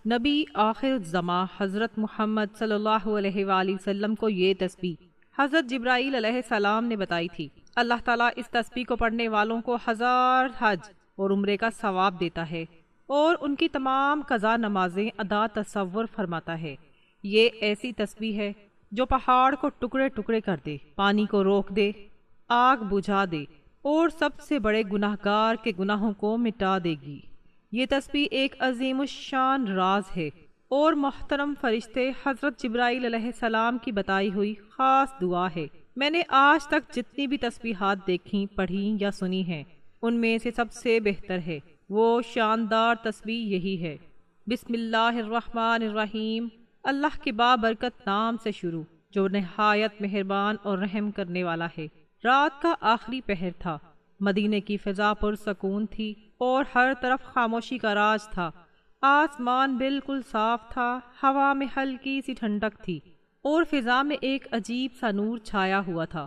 نبی آخر الزماں حضرت محمد صلی اللہ علیہ وآلہ وسلم کو یہ تسبیح حضرت جبرائیل علیہ السلام نے بتائی تھی۔ اللہ تعالیٰ اس تسبیح کو پڑھنے والوں کو 1000 حج اور عمرے کا ثواب دیتا ہے اور ان کی تمام قضا نمازیں ادا تصور فرماتا ہے۔ یہ ایسی تسبیح ہے جو پہاڑ کو ٹکڑے ٹکڑے کر دے، پانی کو روک دے، آگ بجھا دے اور سب سے بڑے گناہ گار کے گناہوں کو مٹا دے گی۔ یہ تسبیح ایک عظیم الشان راز ہے اور محترم فرشتے حضرت جبرائیل علیہ السلام کی بتائی ہوئی خاص دعا ہے۔ میں نے آج تک جتنی بھی تسبیحات دیکھیں، پڑھی یا سنی ہیں، ان میں سے سب سے بہتر ہے وہ شاندار تسبیح یہی ہے۔ بسم اللہ الرحمن الرحیم، اللہ کے بابرکت نام سے شروع جو نہایت مہربان اور رحم کرنے والا ہے۔ رات کا آخری پہر تھا، مدینے کی فضا پرسکون تھی اور ہر طرف خاموشی کا راج تھا۔ آسمان بالکل صاف تھا، ہوا میں ہلکی سی ٹھنڈک تھی اور فضا میں ایک عجیب سا نور چھایا ہوا تھا۔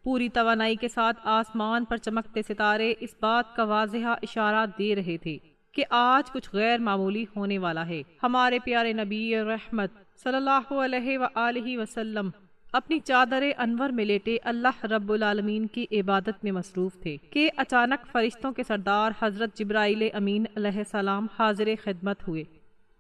پوری توانائی کے ساتھ آسمان پر چمکتے ستارے اس بات کا واضح اشارہ دے رہے تھے کہ آج کچھ غیر معمولی ہونے والا ہے۔ ہمارے پیارے نبی رحمت صلی اللہ علیہ وآلہ وسلم اپنی چادر انور میں لیٹے اللہ رب العالمین کی عبادت میں مصروف تھے کہ اچانک فرشتوں کے سردار حضرت جبرائیل امین علیہ السلام حاضر خدمت ہوئے۔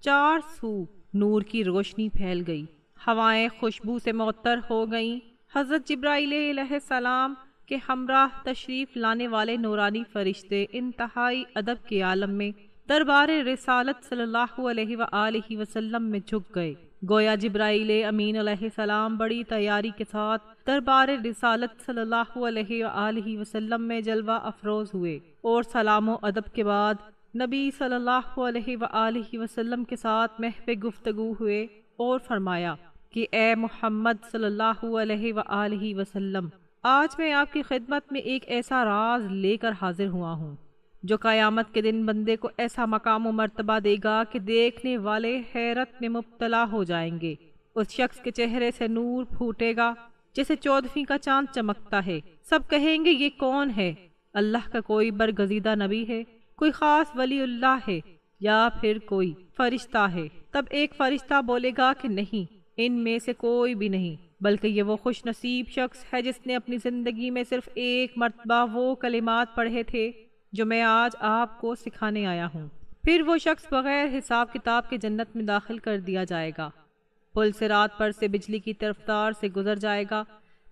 چار سو نور کی روشنی پھیل گئی، ہوائیں خوشبو سے معطر ہو گئیں۔ حضرت جبرائیل علیہ السلام کے ہمراہ تشریف لانے والے نورانی فرشتے انتہائی ادب کے عالم میں دربار رسالت صلی اللہ علیہ وآلہ وسلم میں جھک گئے۔ گویا جبرائیل امین علیہ السلام بڑی تیاری کے ساتھ دربار رسالت صلی اللہ علیہ وآلہ وسلم میں جلوہ افروز ہوئے اور سلام و ادب کے بعد نبی صلی اللہ علیہ وآلہ وسلم کے ساتھ محو گفتگو ہوئے اور فرمایا کہ اے محمد صلی اللہ علیہ وآلہ وسلم، آج میں آپ کی خدمت میں ایک ایسا راز لے کر حاضر ہوا ہوں جو قیامت کے دن بندے کو ایسا مقام و مرتبہ دے گا کہ دیکھنے والے حیرت میں مبتلا ہو جائیں گے۔ اس شخص کے چہرے سے نور پھوٹے گا جیسے 14ویں کا چاند چمکتا ہے۔ سب کہیں گے یہ کون ہے؟ اللہ کا کوئی برگزیدہ نبی ہے، کوئی خاص ولی اللہ ہے یا پھر کوئی فرشتہ ہے؟ تب ایک فرشتہ بولے گا کہ نہیں، ان میں سے کوئی بھی نہیں، بلکہ یہ وہ خوش نصیب شخص ہے جس نے اپنی زندگی میں صرف ایک مرتبہ وہ کلمات پڑھے تھے جو میں آج آپ کو سکھانے آیا ہوں۔ پھر وہ شخص بغیر حساب کتاب کے جنت میں داخل کر دیا جائے گا۔ پل صراط پر سے بجلی کی رفتار سے گزر جائے گا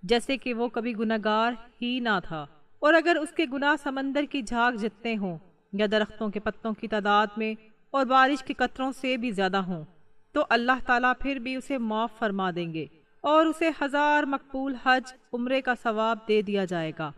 جیسے کہ وہ کبھی گناہگار ہی نہ تھا، اور اگر اس کے گناہ سمندر کی جھاگ جتنے ہوں یا درختوں کے پتوں کی تعداد میں اور بارش کے قطروں سے بھی زیادہ ہوں تو اللہ تعالیٰ پھر بھی اسے معاف فرما دیں گے اور اسے 1000 مقبول حج عمرے کا ثواب دے دیا جائے گا۔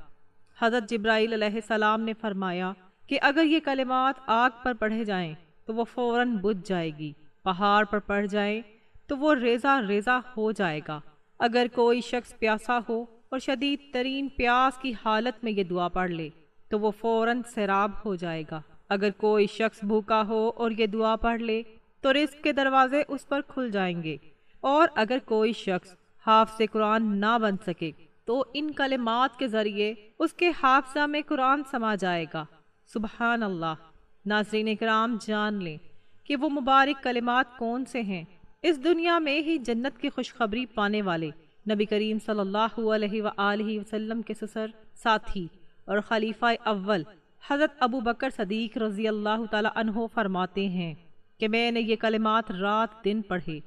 حضرت جبرائیل علیہ السلام نے فرمایا کہ اگر یہ کلمات آگ پر پڑھے جائیں تو وہ فوراً بجھ جائے گی، پہاڑ پر پڑھ جائیں تو وہ ریزہ ریزہ ہو جائے گا۔ اگر کوئی شخص پیاسا ہو اور شدید ترین پیاس کی حالت میں یہ دعا پڑھ لے تو وہ فوراً سیراب ہو جائے گا۔ اگر کوئی شخص بھوکا ہو اور یہ دعا پڑھ لے تو رزق کے دروازے اس پر کھل جائیں گے، اور اگر کوئی شخص حافظ قرآن نہ بن سکے تو ان کلمات کے ذریعے اس کے حافظہ میں قرآن سما جائے گا۔ سبحان اللہ۔ ناظرین کرام، جان لیں کہ وہ مبارک کلمات کون سے ہیں۔ اس دنیا میں ہی جنت کی خوشخبری پانے والے نبی کریم صلی اللہ علیہ وآلہ وسلم کے سسر، ساتھی اور خلیفہ اول حضرت ابو بکر صدیق رضی اللہ تعالی عنہ فرماتے ہیں کہ میں نے یہ کلمات رات دن پڑھے،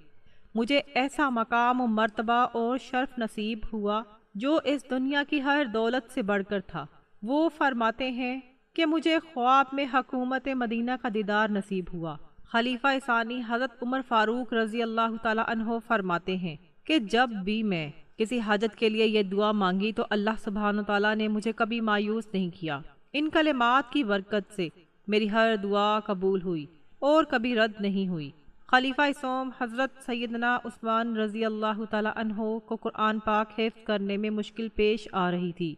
مجھے ایسا مقام و مرتبہ اور شرف نصیب ہوا جو اس دنیا کی ہر دولت سے بڑھ کر تھا۔ وہ فرماتے ہیں کہ مجھے خواب میں حکومت مدینہ کا دیدار نصیب ہوا۔ خلیفہ ثانی حضرت عمر فاروق رضی اللہ تعالی عنہ فرماتے ہیں کہ جب بھی میں کسی حاجت کے لیے یہ دعا مانگی تو اللہ سبحانہ تعالیٰ نے مجھے کبھی مایوس نہیں کیا۔ ان کلمات کی برکت سے میری ہر دعا قبول ہوئی اور کبھی رد نہیں ہوئی۔ خلیفہ سوم حضرت سیدنا عثمان رضی اللہ تعالی عنہ کو قرآن پاک حفظ کرنے میں مشکل پیش آ رہی تھی۔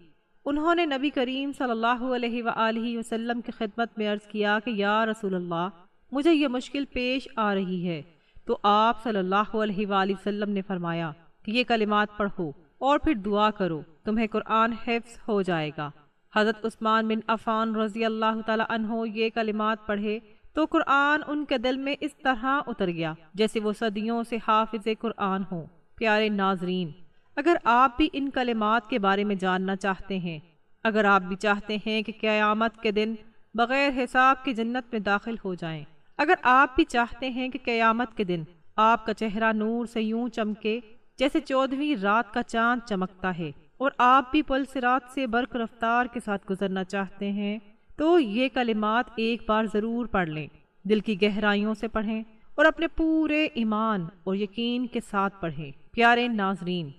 انہوں نے نبی کریم صلی اللہ علیہ وآلہ وسلم کی خدمت میں عرض کیا کہ یا رسول اللہ، مجھے یہ مشکل پیش آ رہی ہے، تو آپ صلی اللہ علیہ وآلہ وسلم نے فرمایا کہ یہ کلمات پڑھو اور پھر دعا کرو، تمہیں قرآن حفظ ہو جائے گا۔ حضرت عثمان بن عفان رضی اللہ تعالی عنہ یہ کلمات پڑھے تو قرآن ان کے دل میں اس طرح اتر گیا جیسے وہ صدیوں سے حافظ قرآن ہوں۔ پیارے ناظرین، اگر آپ بھی ان کلمات کے بارے میں جاننا چاہتے ہیں، اگر آپ بھی چاہتے ہیں کہ قیامت کے دن بغیر حساب کی جنت میں داخل ہو جائیں، اگر آپ بھی چاہتے ہیں کہ قیامت کے دن آپ کا چہرہ نور سے یوں چمکے جیسے 14ویں رات کا چاند چمکتا ہے، اور آپ بھی پل صراط سے برق رفتار کے ساتھ گزرنا چاہتے ہیں، تو یہ کلمات ایک بار ضرور پڑھ لیں، دل کی گہرائیوں سے پڑھیں اور اپنے پورے ایمان اور یقین کے ساتھ پڑھیں۔ پیارے ناظرین،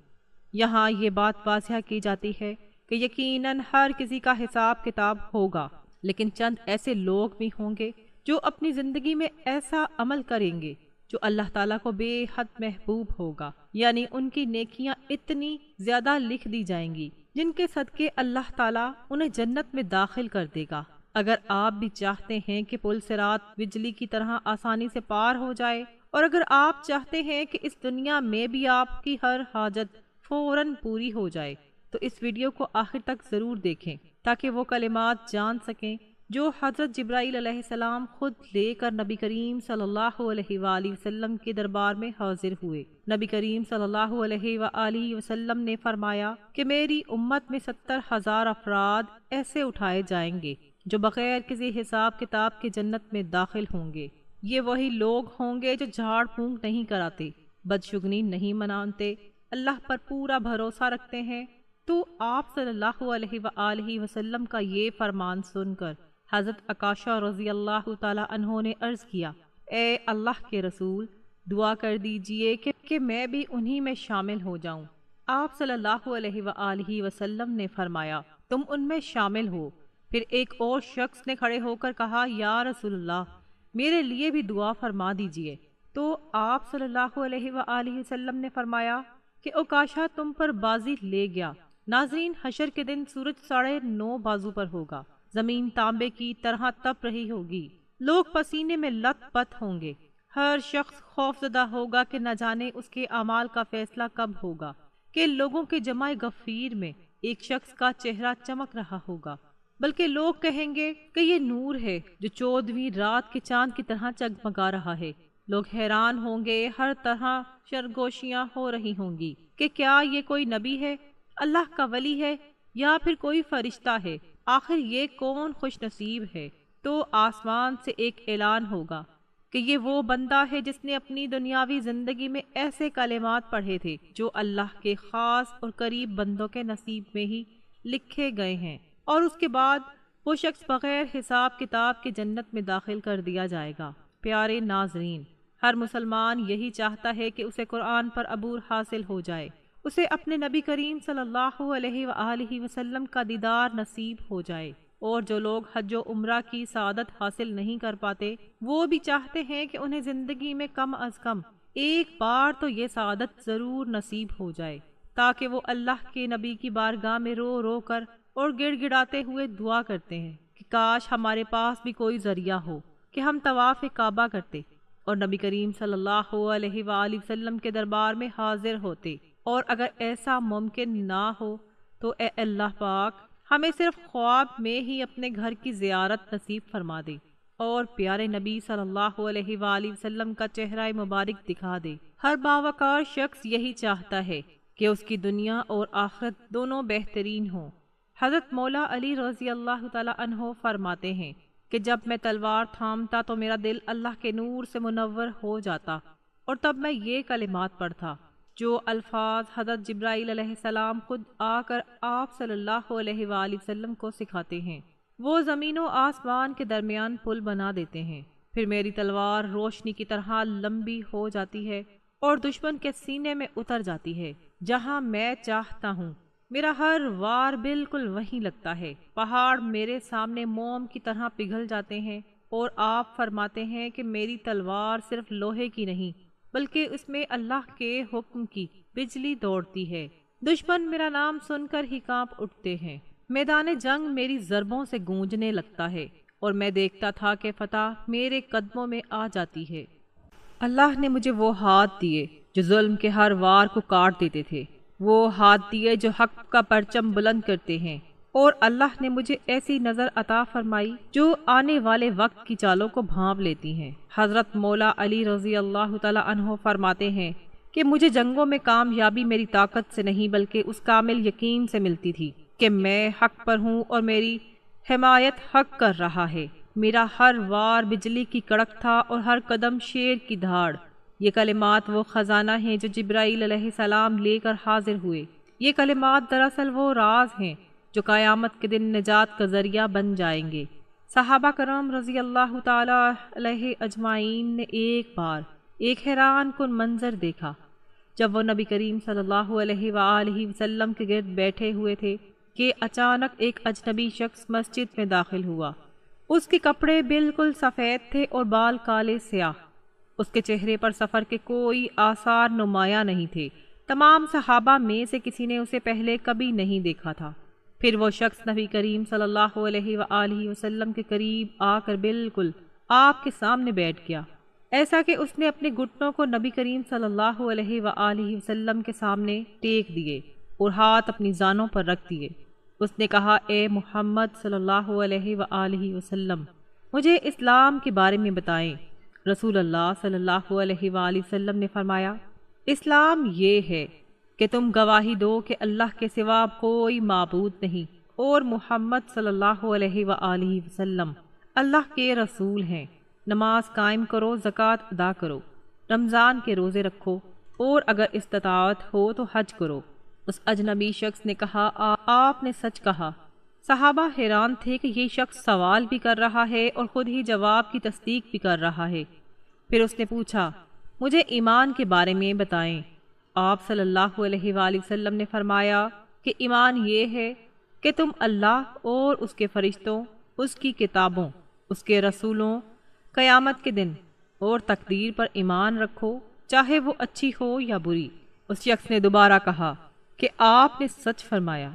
یہاں یہ بات واضح کی جاتی ہے کہ یقیناً ہر کسی کا حساب کتاب ہوگا، لیکن چند ایسے لوگ بھی ہوں گے جو اپنی زندگی میں ایسا عمل کریں گے جو اللہ تعالیٰ کو بے حد محبوب ہوگا، یعنی ان کی نیکیاں اتنی زیادہ لکھ دی جائیں گی جن کے صدقے اللہ تعالیٰ انہیں جنت میں داخل کر دے گا۔ اگر آپ بھی چاہتے ہیں کہ پل صراط بجلی کی طرح آسانی سے پار ہو جائے، اور اگر آپ چاہتے ہیں کہ اس دنیا میں بھی آپ کی ہر حاجت فوراً پوری ہو جائے، تو اس ویڈیو کو آخر تک ضرور دیکھیں تاکہ وہ کلمات جان سکیں جو حضرت جبرائیل علیہ السلام خود لے کر نبی کریم صلی اللہ علیہ وآلہ وسلم کے دربار میں حاضر ہوئے۔ نبی کریم صلی اللہ علیہ وآلہ وسلم نے فرمایا کہ میری امت میں 70,000 افراد ایسے اٹھائے جائیں گے جو بغیر کسی حساب کتاب کے جنت میں داخل ہوں گے۔ یہ وہی لوگ ہوں گے جو جھاڑ پھونک نہیں کراتے، بدشگنی نہیں مناتے، اللہ پر پورا بھروسہ رکھتے ہیں۔ تو آپ صلی اللہ علیہ وآلہ وسلم کا یہ فرمان سن کر حضرت عکاشہ رضی اللہ تعالی عنہ نے عرض کیا، اے اللہ کے رسول، دعا کر دیجئے کہ میں بھی انہی میں شامل ہو جاؤں۔ آپ صلی اللہ علیہ وآلہ وسلم نے فرمایا، تم ان میں شامل ہو۔ پھر ایک اور شخص نے کھڑے ہو کر کہا، یا رسول اللہ، میرے لیے بھی دعا فرما دیجئے۔ تو آپ صلی اللہ علیہ وآلہ وسلم نے فرمایا کہ عکاشہ تم پر بازی لے گیا۔ ناظرین، حشر کے دن سورج 9:30 بازو پر ہوگا، زمین تانبے کی طرح تپ رہی ہوگی، لوگ پسینے میں لت پت ہوں گے، ہر شخص خوفزدہ ہوگا کہ نہ جانے اس کے اعمال کا فیصلہ کب ہوگا، کہ لوگوں کے جمع غفیر میں ایک شخص کا چہرہ چمک رہا ہوگا، بلکہ لوگ کہیں گے کہ یہ نور ہے جو 14ویں رات کے چاند کی طرح جگمگا رہا ہے۔ لوگ حیران ہوں گے، ہر طرح سرگوشیاں ہو رہی ہوں گی کہ کیا یہ کوئی نبی ہے، اللہ کا ولی ہے، یا پھر کوئی فرشتہ ہے، آخر یہ کون خوش نصیب ہے۔ تو آسمان سے ایک اعلان ہوگا کہ یہ وہ بندہ ہے جس نے اپنی دنیاوی زندگی میں ایسے کلمات پڑھے تھے جو اللہ کے خاص اور قریب بندوں کے نصیب میں ہی لکھے گئے ہیں، اور اس کے بعد وہ شخص بغیر حساب کتاب کے جنت میں داخل کر دیا جائے گا۔ پیارے ناظرین، ہر مسلمان یہی چاہتا ہے کہ اسے قرآن پر عبور حاصل ہو جائے، اسے اپنے نبی کریم صلی اللہ علیہ وآلہ وسلم کا دیدار نصیب ہو جائے، اور جو لوگ حج و عمرہ کی سعادت حاصل نہیں کر پاتے، وہ بھی چاہتے ہیں کہ انہیں زندگی میں کم از کم ایک بار تو یہ سعادت ضرور نصیب ہو جائے، تاکہ وہ اللہ کے نبی کی بارگاہ میں رو رو کر اور گڑ گڑاتے ہوئے دعا کرتے ہیں کہ کاش ہمارے پاس بھی کوئی ذریعہ ہو کہ ہم طواف کعبہ کرتے اور نبی کریم صلی اللہ علیہ وآلہ وسلم کے دربار میں حاضر ہوتے، اور اگر ایسا ممکن نہ ہو تو اے اللہ پاک ہمیں صرف خواب میں ہی اپنے گھر کی زیارت نصیب فرما دے اور پیارے نبی صلی اللہ علیہ وآلہ وسلم کا چہرہ مبارک دکھا دے۔ ہر باوقار شخص یہی چاہتا ہے کہ اس کی دنیا اور آخرت دونوں بہترین ہوں۔ حضرت مولا علی رضی اللہ تعالی عنہ فرماتے ہیں کہ جب میں تلوار تھامتا تو میرا دل اللہ کے نور سے منور ہو جاتا، اور تب میں یہ کلمات پڑھتا جو الفاظ حضرت جبرائیل علیہ السلام خود آ کر آپ صلی اللہ علیہ وآلہ وسلم کو سکھاتے ہیں۔ وہ زمین و آسمان کے درمیان پل بنا دیتے ہیں، پھر میری تلوار روشنی کی طرح لمبی ہو جاتی ہے اور دشمن کے سینے میں اتر جاتی ہے، جہاں میں چاہتا ہوں میرا ہر وار بالکل وہیں لگتا ہے، پہاڑ میرے سامنے موم کی طرح پگھل جاتے ہیں، اور آپ فرماتے ہیں کہ میری تلوار صرف لوہے کی نہیں بلکہ اس میں اللہ کے حکم کی بجلی دوڑتی ہے، دشمن میرا نام سن کر ہی کانپ اٹھتے ہیں، میدان جنگ میری ضربوں سے گونجنے لگتا ہے، اور میں دیکھتا تھا کہ فتح میرے قدموں میں آ جاتی ہے۔ اللہ نے مجھے وہ ہاتھ دیے جو ظلم کے ہر وار کو کاٹ دیتے تھے، وہ ہاتھ دیے جو حق کا پرچم بلند کرتے ہیں، اور اللہ نے مجھے ایسی نظر عطا فرمائی جو آنے والے وقت کی چالوں کو بھانپ لیتی ہیں۔ حضرت مولا علی رضی اللہ تعالی عنہ فرماتے ہیں کہ مجھے جنگوں میں کامیابی میری طاقت سے نہیں بلکہ اس کامل یقین سے ملتی تھی کہ میں حق پر ہوں اور میری حمایت حق کر رہا ہے۔ میرا ہر وار بجلی کی کڑک تھا اور ہر قدم شیر کی دھاڑ۔ یہ کلمات وہ خزانہ ہیں جو جبرائیل علیہ السلام لے کر حاضر ہوئے۔ یہ کلمات دراصل وہ راز ہیں جو قیامت کے دن نجات کا ذریعہ بن جائیں گے۔ صحابہ کرام رضی اللہ تعالی علیہ اجمعین نے ایک بار ایک حیران کن منظر دیکھا جب وہ نبی کریم صلی اللہ علیہ وآلہ وسلم کے گرد بیٹھے ہوئے تھے کہ اچانک ایک اجنبی شخص مسجد میں داخل ہوا۔ اس کے کپڑے بالکل سفید تھے اور بال کالے سیاہ۔ اس کے چہرے پر سفر کے کوئی آثار نمایاں نہیں تھے۔ تمام صحابہ میں سے کسی نے اسے پہلے کبھی نہیں دیکھا تھا۔ پھر وہ شخص نبی کریم صلی اللہ علیہ وآلہ وسلم کے قریب آ کر بالکل آپ کے سامنے بیٹھ گیا، ایسا کہ اس نے اپنے گھٹنوں کو نبی کریم صلی اللہ علیہ وآلہ وسلم کے سامنے ٹیک دیے اور ہاتھ اپنی زانوں پر رکھ دیے۔ اس نے کہا، اے محمد صلی اللہ علیہ وآلہ وسلم، مجھے اسلام کے بارے میں بتائیں۔ رسول اللہ صلی اللہ علیہ وآلہ وسلم نے فرمایا، اسلام یہ ہے کہ تم گواہی دو کہ اللہ کے سوا کوئی معبود نہیں اور محمد صلی اللہ علیہ وآلہ وسلم اللہ کے رسول ہیں۔ نماز قائم کرو، زکوٰۃ ادا کرو، رمضان کے روزے رکھو اور اگر استطاعت ہو تو حج کرو۔ اس اجنبی شخص نے کہا، آپ نے سچ کہا۔ صحابہ حیران تھے کہ یہ شخص سوال بھی کر رہا ہے اور خود ہی جواب کی تصدیق بھی کر رہا ہے۔ پھر اس نے پوچھا، مجھے ایمان کے بارے میں بتائیں۔ آپ صلی اللہ علیہ وآلہ وسلم نے فرمایا کہ ایمان یہ ہے کہ تم اللہ اور اس کے فرشتوں، اس کی کتابوں، اس کے رسولوں، قیامت کے دن اور تقدیر پر ایمان رکھو، چاہے وہ اچھی ہو یا بری۔ اس شخص نے دوبارہ کہا کہ آپ نے سچ فرمایا۔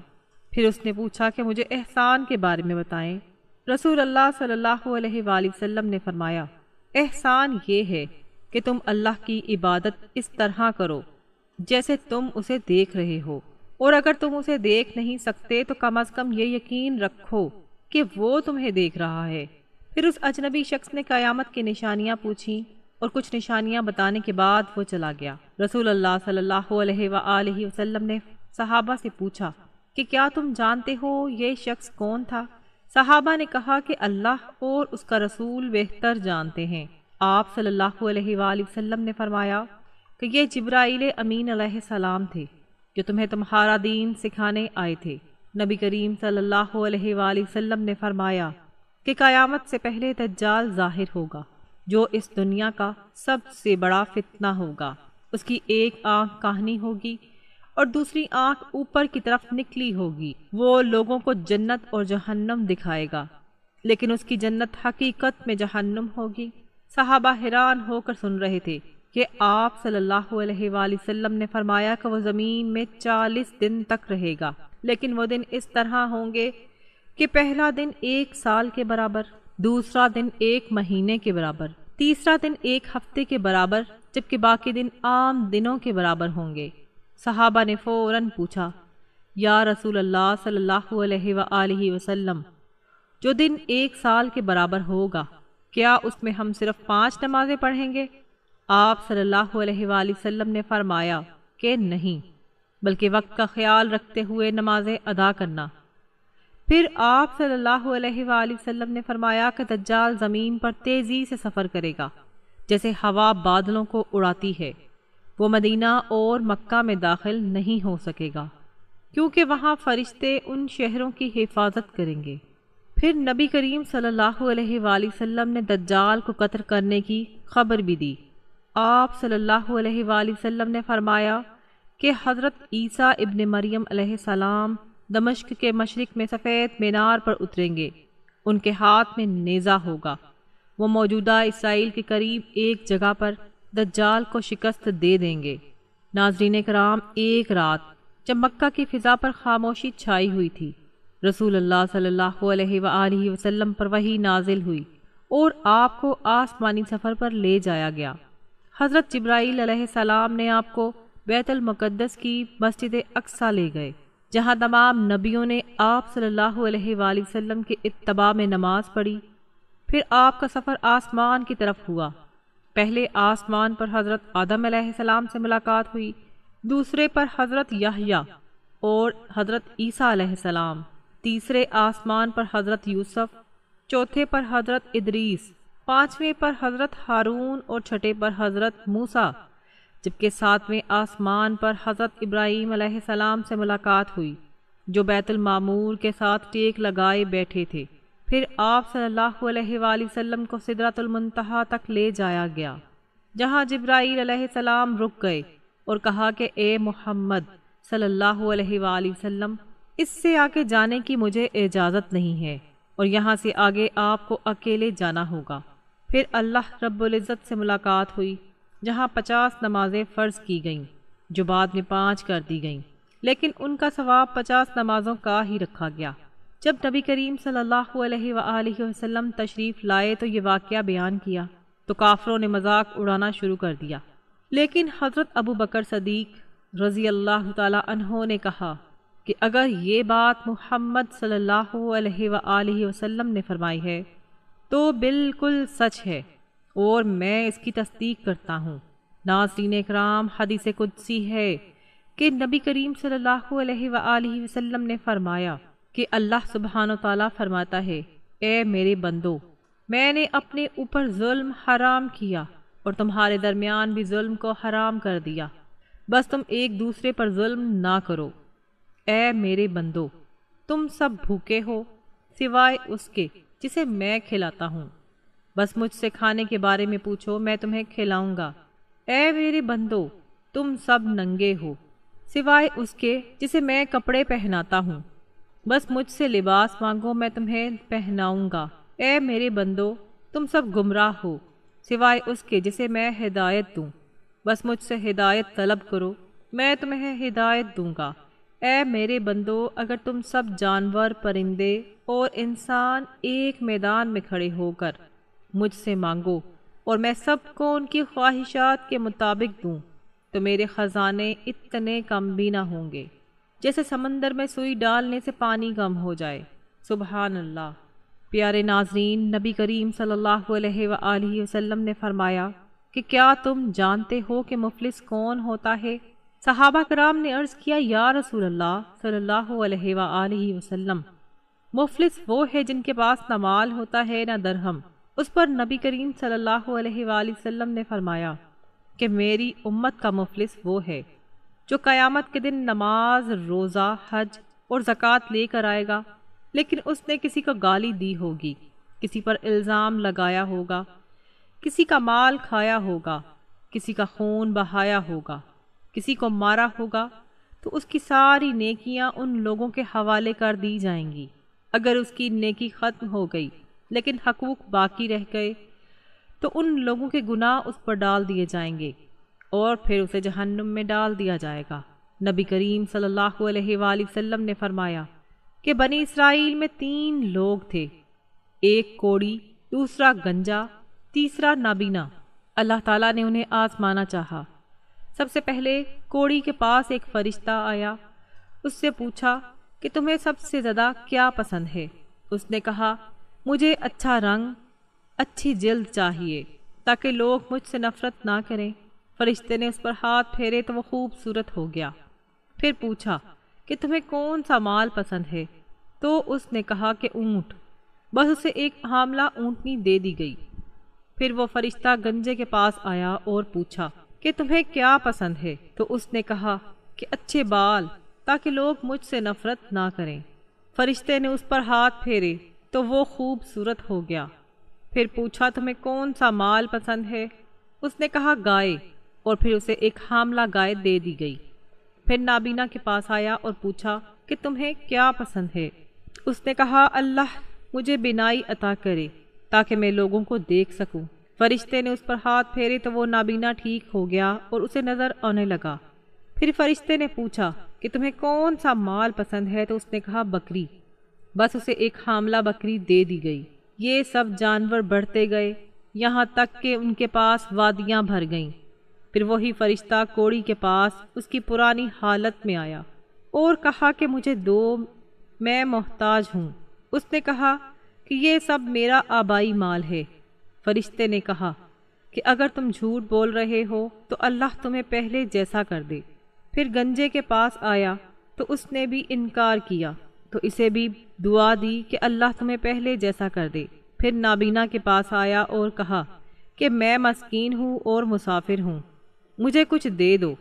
پھر اس نے پوچھا کہ مجھے احسان کے بارے میں بتائیں۔ رسول اللہ صلی اللہ علیہ وآلہ وسلم نے فرمایا، احسان یہ ہے کہ تم اللہ کی عبادت اس طرح کرو جیسے تم اسے دیکھ رہے ہو، اور اگر تم اسے دیکھ نہیں سکتے تو کم از کم یہ یقین رکھو کہ وہ تمہیں دیکھ رہا ہے۔ پھر اس اجنبی شخص نے قیامت کی نشانیاں پوچھیں اور کچھ نشانیاں بتانے کے بعد وہ چلا گیا۔ رسول اللہ صلی اللہ علیہ وآلہ وسلم نے صحابہ سے پوچھا کہ کیا تم جانتے ہو یہ شخص کون تھا؟ صحابہ نے کہا کہ اللہ اور اس کا رسول بہتر جانتے ہیں۔ آپ صلی اللہ علیہ وآلہ وسلم نے فرمایا کہ یہ جبرائیل امین علیہ السلام تھے جو تمہیں تمہارا دین سکھانے آئے تھے۔ نبی کریم صلی اللہ علیہ وآلہ وسلم نے فرمایا کہ قیامت سے پہلے دجال ظاہر ہوگا جو اس دنیا کا سب سے بڑا فتنہ ہوگا۔ اس کی ایک آنکھ کاہنی ہوگی اور دوسری آنکھ اوپر کی طرف نکلی ہوگی۔ وہ لوگوں کو جنت اور جہنم دکھائے گا، لیکن اس کی جنت حقیقت میں جہنم ہوگی۔ صحابہ حیران ہو کر سن رہے تھے کہ آپ صلی اللہ علیہ وآلہ وسلم نے فرمایا کہ وہ زمین میں 40 دن تک رہے گا، لیکن وہ دن اس طرح ہوں گے کہ پہلا دن 1 سال کے برابر، دوسرا دن 1 مہینے کے برابر، تیسرا دن 1 ہفتے کے برابر، جبکہ باقی دن عام دنوں کے برابر ہوں گے۔ صحابہ نے فوراً پوچھا، یا رسول اللہ صلی اللہ علیہ وآلہ وسلم، جو دن 1 سال کے برابر ہوگا کیا اس میں ہم صرف 5 نمازیں پڑھیں گے؟ آپ صلی اللہ علیہ وآلہ وسلم نے فرمایا کہ نہیں، بلکہ وقت کا خیال رکھتے ہوئے نمازیں ادا کرنا۔ پھر آپ صلی اللہ علیہ وآلہ وسلم نے فرمایا کہ دجال زمین پر تیزی سے سفر کرے گا جیسے ہوا بادلوں کو اڑاتی ہے۔ وہ مدینہ اور مکہ میں داخل نہیں ہو سکے گا کیونکہ وہاں فرشتے ان شہروں کی حفاظت کریں گے۔ پھر نبی کریم صلی اللہ علیہ وآلہ وسلم نے دجال کو قتل کرنے کی خبر بھی دی۔ آپ صلی اللہ علیہ وآلہ وسلم نے فرمایا کہ حضرت عیسیٰ ابن مریم علیہ السلام دمشق کے مشرق میں سفید مینار پر اتریں گے۔ ان کے ہاتھ میں نیزہ ہوگا۔ وہ موجودہ اسرائیل کے قریب ایک جگہ پر دجال کو شکست دے دیں گے۔ ناظرین کرام، ایک رات جب مکہ کی فضا پر خاموشی چھائی ہوئی تھی، رسول اللہ صلی اللہ علیہ وآلہ وسلم پر وحی نازل ہوئی اور آپ کو آسمانی سفر پر لے جایا گیا۔ حضرت جبرائیل علیہ السلام نے آپ کو بیت المقدس کی مسجد اقصیٰ لے گئے جہاں تمام نبیوں نے آپ صلی اللہ علیہ وآلہ وسلم کے اتباع میں نماز پڑھی۔ پھر آپ کا سفر آسمان کی طرف ہوا۔ پہلے آسمان پر حضرت آدم علیہ السلام سے ملاقات ہوئی، دوسرے پر حضرت یحییٰ اور حضرت عیسیٰ علیہ السلام، تیسرے آسمان پر حضرت یوسف، چوتھے پر حضرت ادریس، پانچویں پر حضرت ہارون اور چھٹے پر حضرت موسیٰ، جبکہ ساتویں آسمان پر حضرت ابراہیم علیہ السلام سے ملاقات ہوئی، جو بیت المعمور کے ساتھ ٹیک لگائے بیٹھے تھے۔ پھر آپ صلی اللہ علیہ وآلہ وسلم کو سدرۃ المنتہا تک لے جایا گیا، جہاں جبرائیل علیہ السلام رک گئے اور کہا کہ اے محمد صلی اللہ علیہ وآلہ وسلم، اس سے آگے جانے کی مجھے اجازت نہیں ہے اور یہاں سے آگے آپ کو اکیلے جانا ہوگا۔ پھر اللہ رب العزت سے ملاقات ہوئی، جہاں 50 نمازیں فرض کی گئیں، جو بعد میں 5 کر دی گئیں، لیکن ان کا ثواب 50 نمازوں کا ہی رکھا گیا۔ جب نبی کریم صلی اللہ علیہ وآلہ وسلم تشریف لائے تو یہ واقعہ بیان کیا تو کافروں نے مذاق اڑانا شروع کر دیا، لیکن حضرت ابو بکر صدیق رضی اللہ تعالی عنہ نے کہا کہ اگر یہ بات محمد صلی اللہ علیہ وآلہ وسلم نے فرمائی ہے تو بالکل سچ ہے اور میں اس کی تصدیق کرتا ہوں۔ ناظرین اکرام، حدیث قدسی ہے کہ نبی کریم صلی اللہ علیہ وآلہ وسلم نے فرمایا کہ اللہ سبحانہ و تعالیٰ فرماتا ہے، اے میرے بندو، میں نے اپنے اوپر ظلم حرام کیا اور تمہارے درمیان بھی ظلم کو حرام کر دیا، بس تم ایک دوسرے پر ظلم نہ کرو۔ اے میرے بندو، تم سب بھوکے ہو سوائے اس کے جسے میں کھلاتا ہوں، بس مجھ سے کھانے کے بارے میں پوچھو، میں تمہیں کھلاؤں گا۔ اے میرے بندو، تم سب ننگے ہو سوائے اس کے جسے میں کپڑے پہناتا ہوں، بس مجھ سے لباس مانگو، میں تمہیں پہناؤں گا۔ اے میرے بندو، تم سب گمراہ ہو سوائے اس کے جسے میں ہدایت دوں، بس مجھ سے ہدایت طلب کرو، میں تمہیں ہدایت دوں گا۔ اے میرے بندو، اگر تم سب جانور، پرندے اور انسان ایک میدان میں کھڑے ہو کر مجھ سے مانگو اور میں سب کو ان کی خواہشات کے مطابق دوں تو میرے خزانے اتنے کم بھی نہ ہوں گے جیسے سمندر میں سوئی ڈالنے سے پانی کم ہو جائے۔ سبحان اللہ۔ پیارے ناظرین، نبی کریم صلی اللہ علیہ وآلہ وسلم نے فرمایا کہ کیا تم جانتے ہو کہ مفلس کون ہوتا ہے؟ صحابہ کرام نے عرض کیا، یا رسول اللہ صلی اللہ علیہ وآلہ وسلم، مفلس وہ ہے جن کے پاس نہ مال ہوتا ہے نہ درہم۔ اس پر نبی کریم صلی اللہ علیہ وآلہ وسلم نے فرمایا کہ میری امت کا مفلس وہ ہے جو قیامت کے دن نماز، روزہ، حج اور زکوٰۃ لے کر آئے گا، لیکن اس نے کسی کو گالی دی ہوگی، کسی پر الزام لگایا ہوگا، کسی کا مال کھایا ہوگا، کسی کا خون بہایا ہوگا، کسی کو مارا ہوگا، تو اس کی ساری نیکیاں ان لوگوں کے حوالے کر دی جائیں گی۔ اگر اس کی نیکی ختم ہو گئی لیکن حقوق باقی رہ گئے تو ان لوگوں کے گناہ اس پر ڈال دیے جائیں گے اور پھر اسے جہنم میں ڈال دیا جائے گا۔ نبی کریم صلی اللہ علیہ وآلہ وسلم نے فرمایا کہ بنی اسرائیل میں 3 لوگ تھے، ایک کوڑی، دوسرا گنجا، تیسرا نابینا۔ اللہ تعالیٰ نے انہیں آزمانا چاہا۔ سب سے پہلے کوڑی کے پاس ایک فرشتہ آیا، اس سے پوچھا کہ تمہیں سب سے زیادہ کیا پسند ہے؟ اس نے کہا، مجھے اچھا رنگ، اچھی جلد چاہیے تاکہ لوگ مجھ سے نفرت نہ کریں۔ فرشتے نے اس پر ہاتھ پھیرے تو وہ خوبصورت ہو گیا۔ پھر پوچھا کہ تمہیں کون سا مال پسند ہے؟ تو اس نے کہا کہ اونٹ، بس اسے ایک حاملہ اونٹنی دے دی گئی۔ پھر وہ فرشتہ گنجے کے پاس آیا اور پوچھا کہ تمہیں کیا پسند ہے؟ تو اس نے کہا کہ اچھے بال تاکہ لوگ مجھ سے نفرت نہ کریں۔ فرشتے نے اس پر ہاتھ پھیرے تو وہ خوبصورت ہو گیا۔ پھر پوچھا تمہیں کون سا مال پسند ہے؟ اس نے کہا گائے، اور پھر اسے ایک حاملہ گائے دے دی گئی۔ پھر نابینا کے پاس آیا اور پوچھا کہ تمہیں کیا پسند ہے؟ اس نے کہا اللہ مجھے بینائی عطا کرے تاکہ میں لوگوں کو دیکھ سکوں۔ فرشتے نے اس پر ہاتھ پھیرے تو وہ نابینا ٹھیک ہو گیا اور اسے نظر آنے لگا۔ پھر فرشتے نے پوچھا کہ تمہیں کون سا مال پسند ہے؟ تو اس نے کہا بکری، بس اسے ایک حاملہ بکری دے دی گئی۔ یہ سب جانور بڑھتے گئے یہاں تک کہ ان کے پاس وادیاں بھر گئیں۔ پھر وہی فرشتہ کوڑی کے پاس اس کی پرانی حالت میں آیا اور کہا کہ مجھے دو، میں محتاج ہوں۔ اس نے کہا کہ یہ سب میرا آبائی مال ہے۔ فرشتے نے کہا کہ اگر تم جھوٹ بول رہے ہو تو اللہ تمہیں پہلے جیسا کر دے۔ پھر گنجے کے پاس آیا تو اس نے بھی انکار کیا، تو اسے بھی دعا دی کہ اللہ تمہیں پہلے جیسا کر دے۔ پھر نابینا کے پاس آیا اور کہا کہ میں مسکین ہوں اور مسافر ہوں، مجھے کچھ دے دو۔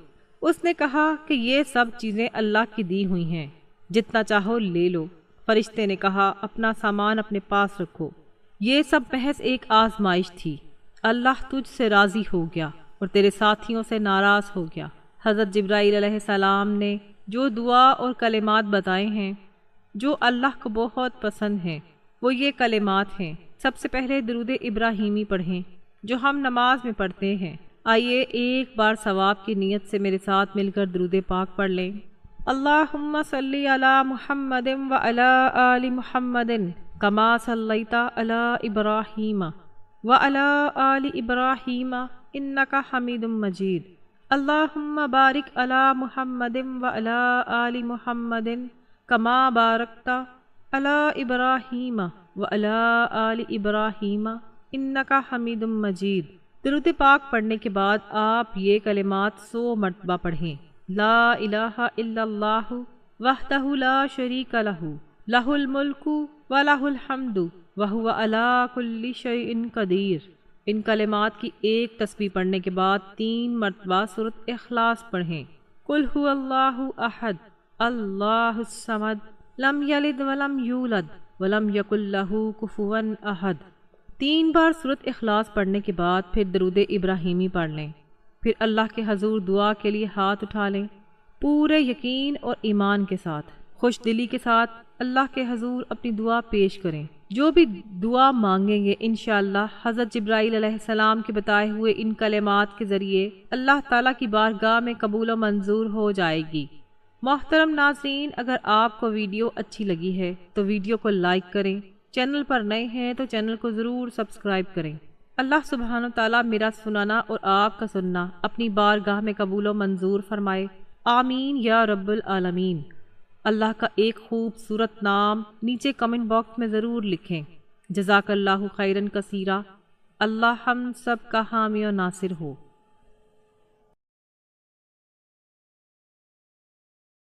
اس نے کہا کہ یہ سب چیزیں اللہ کی دی ہوئی ہیں، جتنا چاہو لے لو۔ فرشتے نے کہا اپنا سامان اپنے پاس رکھو، یہ سب محض ایک آزمائش تھی۔ اللہ تجھ سے راضی ہو گیا اور تیرے ساتھیوں سے ناراض ہو گیا۔ حضرت جبرائیل علیہ السلام نے جو دعا اور کلمات بتائے ہیں جو اللہ کو بہت پسند ہیں، وہ یہ کلمات ہیں۔ سب سے پہلے درود ابراہیمی پڑھیں جو ہم نماز میں پڑھتے ہیں۔ آئیے ایک بار ثواب کی نیت سے میرے ساتھ مل کر درود پاک پڑھ لیں۔ اللہم صلی علی محمد وعلی آل محمد کما صلیت علی ابراہیم وعلی آل ابراہیم انک حمید مجید۔ اللہم بارک علی محمد وعلی آل محمد کما بارکت علی ابراہیم وعلی آل ابراہیم انک حمید مجید۔ درود پاک پڑھنے کے بعد آپ یہ کلمات 100 مرتبہ پڑھیں۔ لا الہ الا اللہ وحدہ لا شریک لہ، لہ الملک ولہ الحمد وہو علی کل شیء قدیر۔ ان کلمات کی ایک تسبیح پڑھنے کے بعد 3 مرتبہ سورۃ اخلاص پڑھیں۔ قل هو اللہ احد اللہ الصمد لم یلد ولم یولد ولم یکن لہ کفوا احد۔ 3 بار سورۃ اخلاص پڑھنے کے بعد پھر درود ابراہیمی پڑھ لیں۔ پھر اللہ کے حضور دعا کے لیے ہاتھ اٹھا لیں، پورے یقین اور ایمان کے ساتھ، خوش دلی کے ساتھ اللہ کے حضور اپنی دعا پیش کریں۔ جو بھی دعا مانگیں گے انشاءاللہ حضرت جبرائیل علیہ السلام کے بتائے ہوئے ان کلمات کے ذریعے اللہ تعالیٰ کی بارگاہ میں قبول و منظور ہو جائے گی۔ محترم ناظرین، اگر آپ کو ویڈیو اچھی لگی ہے تو ویڈیو کو لائک کریں، چینل پر نئے ہیں تو چینل کو ضرور سبسکرائب کریں۔ اللہ سبحانہ وتعالیٰ میرا سنانا اور آپ کا سننا اپنی بارگاہ میں قبول و منظور فرمائے، آمین یا رب العالمین۔ اللہ کا ایک خوبصورت نام نیچے کمنٹ باکس میں ضرور لکھیں۔ جزاک اللہ خیرن کثیرا۔ اللہ ہم سب کا حامی و ناصر ہو۔